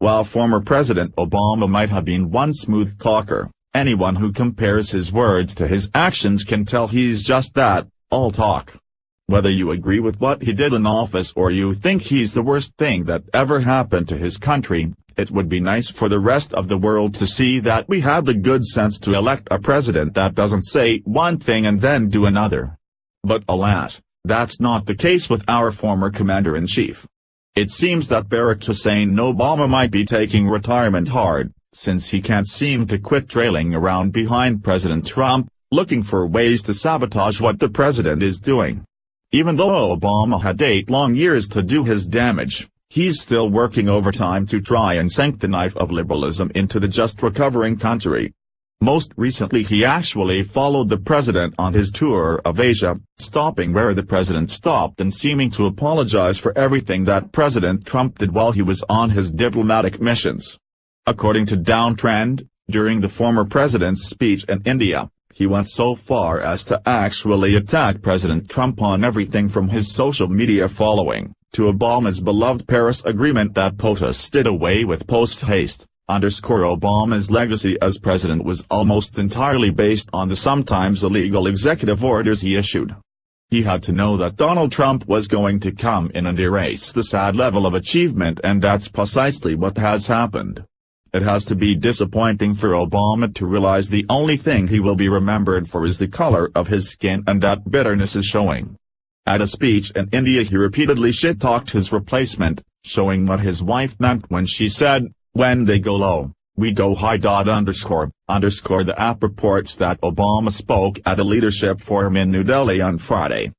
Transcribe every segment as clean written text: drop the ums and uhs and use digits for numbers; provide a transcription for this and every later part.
While former President Obama might have been one smooth talker, anyone who compares his words to his actions can tell he's just that, all talk. Whether you agree with what he did in office or you think he's the worst thing that ever happened to his country, it would be nice for the rest of the world to see that we had the good sense to elect a president that doesn't say one thing and then do another. But alas, that's not the case with our former commander-in-chief. It seems that Barack Hussein Obama might be taking retirement hard, since he can't seem to quit trailing around behind President Trump, looking for ways to sabotage what the president is doing. Even though Obama had 8 long years to do his damage, he's still working overtime to try and sink the knife of liberalism into the just recovering country. Most recently he actually followed the president on his tour of Asia, stopping where the president stopped and seeming to apologize for everything that President Trump did while he was on his diplomatic missions. According to Downtrend, during the former president's speech in India, he went so far as to actually attack President Trump on everything from his social media following, to Obama's beloved Paris Agreement that POTUS did away with post-haste. Obama's legacy as president was almost entirely based on the sometimes illegal executive orders he issued. He had to know that Donald Trump was going to come in and erase the sad level of achievement, and that's precisely what has happened. It has to be disappointing for Obama to realize the only thing he will be remembered for is the color of his skin, and that bitterness is showing. At a speech in India he repeatedly shit-talked his replacement, showing what his wife meant when she said, "When they go low, we go high." The app reports that Obama spoke at a leadership forum in New Delhi on Friday.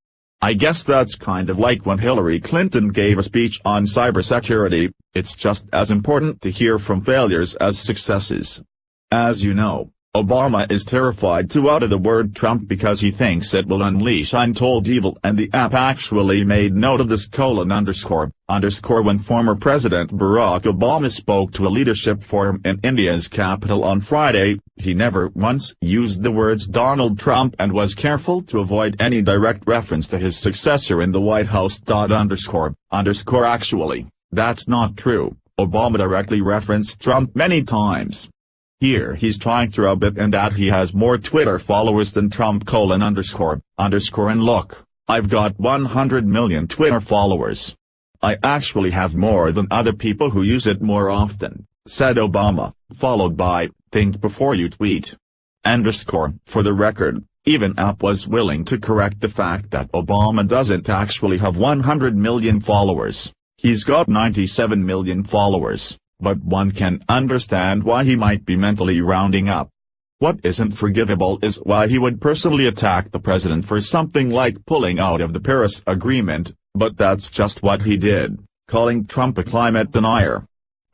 I guess that's kind of like when Hillary Clinton gave a speech on cybersecurity. It's just as important to hear from failures as successes. As you know, Obama is terrified to utter the word Trump because he thinks it will unleash untold evil, and the app actually made note of this: when former President Barack Obama spoke to a leadership forum in India's capital on Friday, he never once used the words Donald Trump and was careful to avoid any direct reference to his successor in the White House. Actually, that's not true. Obama directly referenced Trump many times. Here he's trying to rub it in that he has more Twitter followers than Trump: and look, I've got 100 million Twitter followers. I actually have more than other people who use it more often, said Obama, followed by, think before you tweet. For the record, even app was willing to correct the fact that Obama doesn't actually have 100 million followers. He's got 97 million followers. But one can understand why he might be mentally rounding up. What isn't forgivable is why he would personally attack the president for something like pulling out of the Paris Agreement, but that's just what he did, calling Trump a climate denier.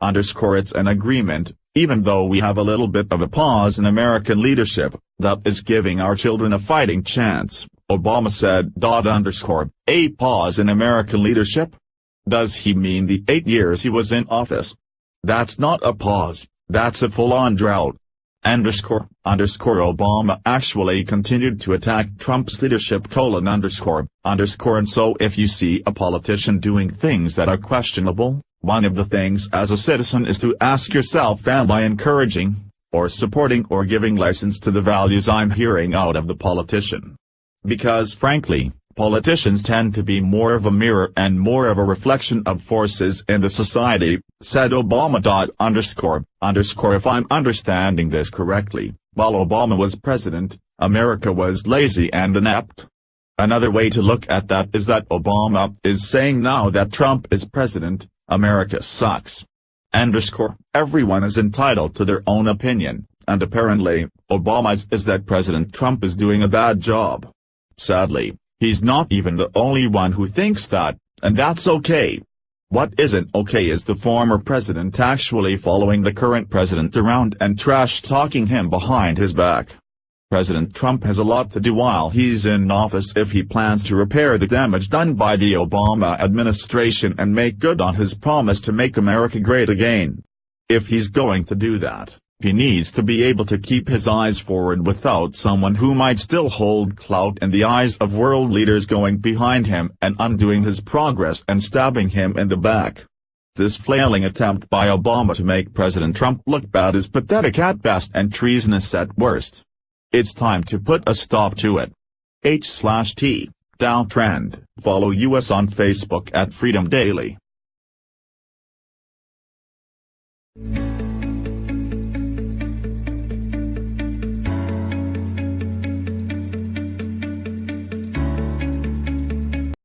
It's an agreement, even though we have a little bit of a pause in American leadership, that is giving our children a fighting chance, Obama said. A pause in American leadership? Does he mean the 8 years he was in office? That's not a pause, that's a full-on drought. Obama actually continued to attack Trump's leadership: and so if you see a politician doing things that are questionable, one of the things as a citizen is to ask yourself, am I encouraging, or supporting, or giving license to the values I'm hearing out of the politician? Because frankly, politicians tend to be more of a mirror and more of a reflection of forces in the society, said Obama. If I'm understanding this correctly, while Obama was president, America was lazy and inept. Another way to look at that is that Obama is saying now that Trump is president, America sucks. Everyone is entitled to their own opinion, and apparently, Obama's is that President Trump is doing a bad job. Sadly, he's not even the only one who thinks that, and that's okay. What isn't okay is the former president actually following the current president around and trash-talking him behind his back. President Trump has a lot to do while he's in office if he plans to repair the damage done by the Obama administration and make good on his promise to make America great again. If he's going to do that, he needs to be able to keep his eyes forward without someone who might still hold clout in the eyes of world leaders going behind him and undoing his progress and stabbing him in the back. This flailing attempt by Obama to make President Trump look bad is pathetic at best and treasonous at worst. It's time to put a stop to it. H/T, Downtrend. Follow us on Facebook at Freedom Daily.